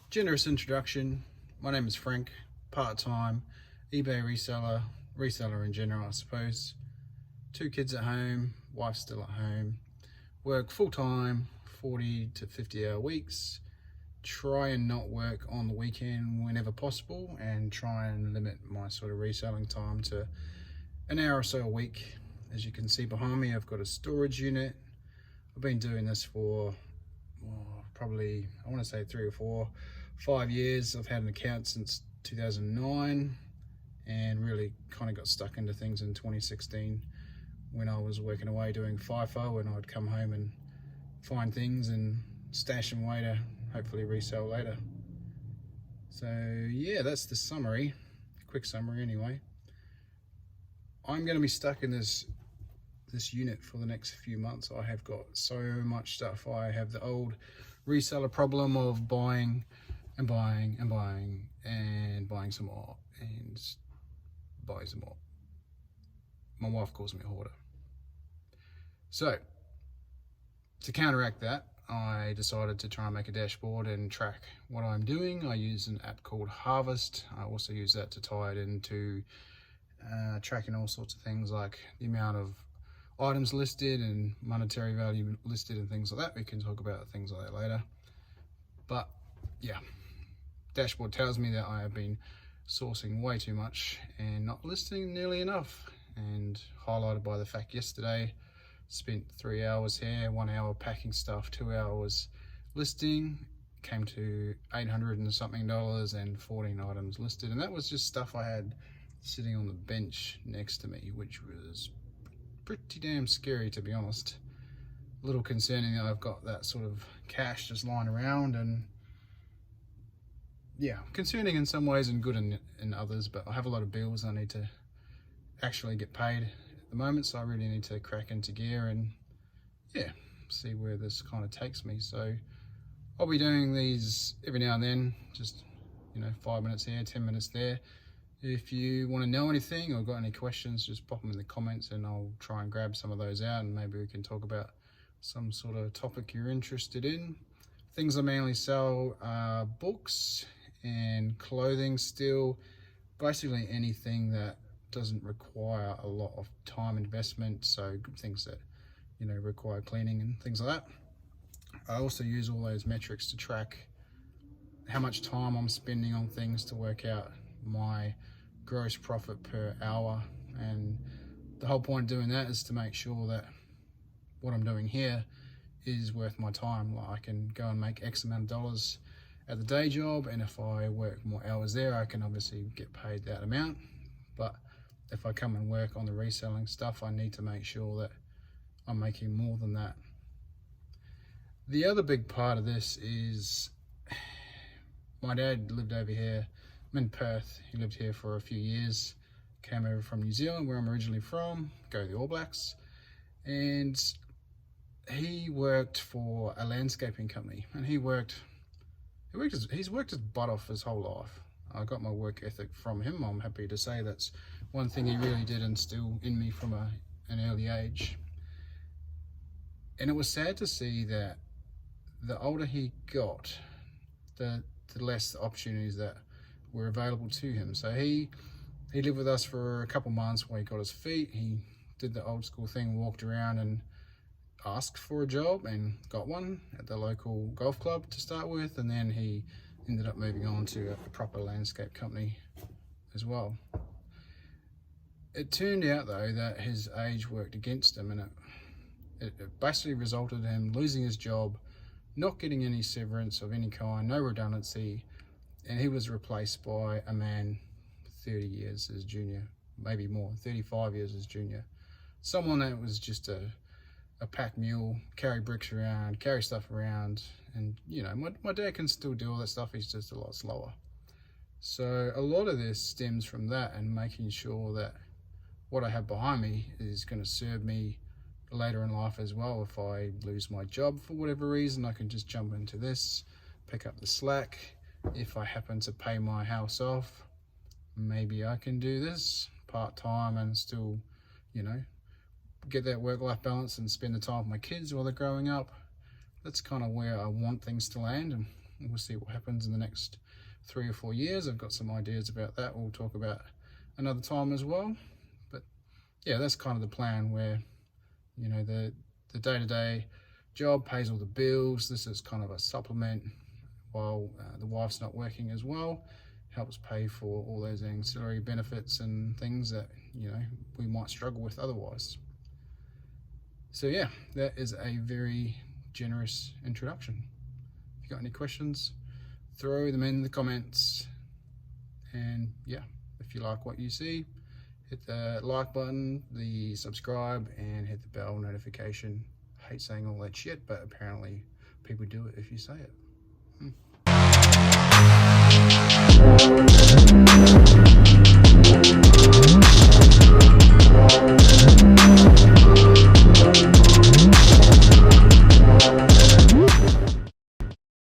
Generous introduction. My name is Frank, part-time eBay reseller in general, I suppose. 2 kids at home, wife still at home. Work full-time, 40 to 50 hour weeks. Try and not work on the weekend whenever possible, and try and limit my sort of reselling time to an hour or so a week. As you can see behind me, I've got a storage unit. I've been doing this for probably, I want to say 3 or 5 years. I've had an account since 2009 and really kind of got stuck into things in 2016 when I was working away doing FIFO, and I'd come home and find things and stash them away to hopefully resell later. So yeah, that's the summary, quick summary anyway. I'm going to be stuck in this unit for the next few months. I have got so much stuff. I have the old reseller problem of buying and buying and buying and buying some more and buy some more. My wife calls me a hoarder. So to counteract that, I decided to try and make a dashboard and track what I'm doing. I use an app called Harvest. I also use that to tie it into tracking all sorts of things like the amount of items listed and monetary value listed and things like that. We can talk about things like that later. But yeah, dashboard tells me that I have been sourcing way too much and not listing nearly enough, and highlighted by the fact yesterday spent 3 hours here, 1 hour packing stuff, 2 hours listing, came to $800 and something and 14 items listed, and that was just stuff I had sitting on the bench next to me, which was pretty damn scary, to be honest. A little concerning that I've got that sort of cash just lying around, and yeah, concerning in some ways and good in others. But I have a lot of bills I need to actually get paid at the moment, so I really need to crack into gear and yeah, see where this kind of takes me. So I'll be doing these every now and then, just 5 minutes here, 10 minutes there. If you want to know anything or got any questions, just pop them in the comments and I'll try and grab some of those out, and maybe we can talk about some sort of topic you're interested in. Things I mainly sell are books and clothing still, basically anything that doesn't require a lot of time investment, so things that require cleaning and things like that. I also use all those metrics to track how much time I'm spending on things to work out my gross profit per hour, and the whole point of doing that is to make sure that what I'm doing here is worth my time. Like, I can go and make X amount of dollars at the day job, and if I work more hours there, I can obviously get paid that amount. But if I come and work on the reselling stuff, I need to make sure that I'm making more than that. The other big part of this is my dad lived over here. I'm in Perth. He lived here for a few years, came over from New Zealand, where I'm originally from, go the All Blacks, and he worked for a landscaping company, and he's worked his butt off his whole life. I got my work ethic from him. I'm happy to say that's one thing he really did instill in me from an early age. And it was sad to see that the older he got, the less opportunities that were available to him. So he lived with us for a couple months while he got his feet. He did the old school thing, walked around and asked for a job and got one at the local golf club to start with, and then he ended up moving on to a proper landscape company as well. It turned out though that his age worked against him, and it basically resulted in him losing his job, not getting any severance of any kind, no redundancy, and he was replaced by a man 30 years his junior, maybe more, 35 years his junior. Someone that was just a pack mule, carry bricks around, carry stuff around, and my dad can still do all that stuff, he's just a lot slower. So a lot of this stems from that, and making sure that what I have behind me is going to serve me later in life as well. If I lose my job for whatever reason, I can just jump into this, pick up the slack, if I happen to pay my house off, maybe I can do this part-time and still, you know, get that work-life balance and spend the time with my kids while they're growing up. That's kind of where I want things to land, and we'll see what happens in the next 3 or 4 years. I've got some ideas about that we'll talk about another time as well. But yeah, that's kind of the plan, where, you know, the day-to-day job pays all the bills. This is kind of a supplement while the wife's not working as well. Helps pay for all those ancillary benefits and things that, you know, we might struggle with otherwise. So yeah, that is a very generous introduction. If you got any questions, throw them in the comments. And yeah, if you like what you see, hit the like button, the subscribe, and hit the bell notification. I hate saying all that shit, but apparently people do it if you say it.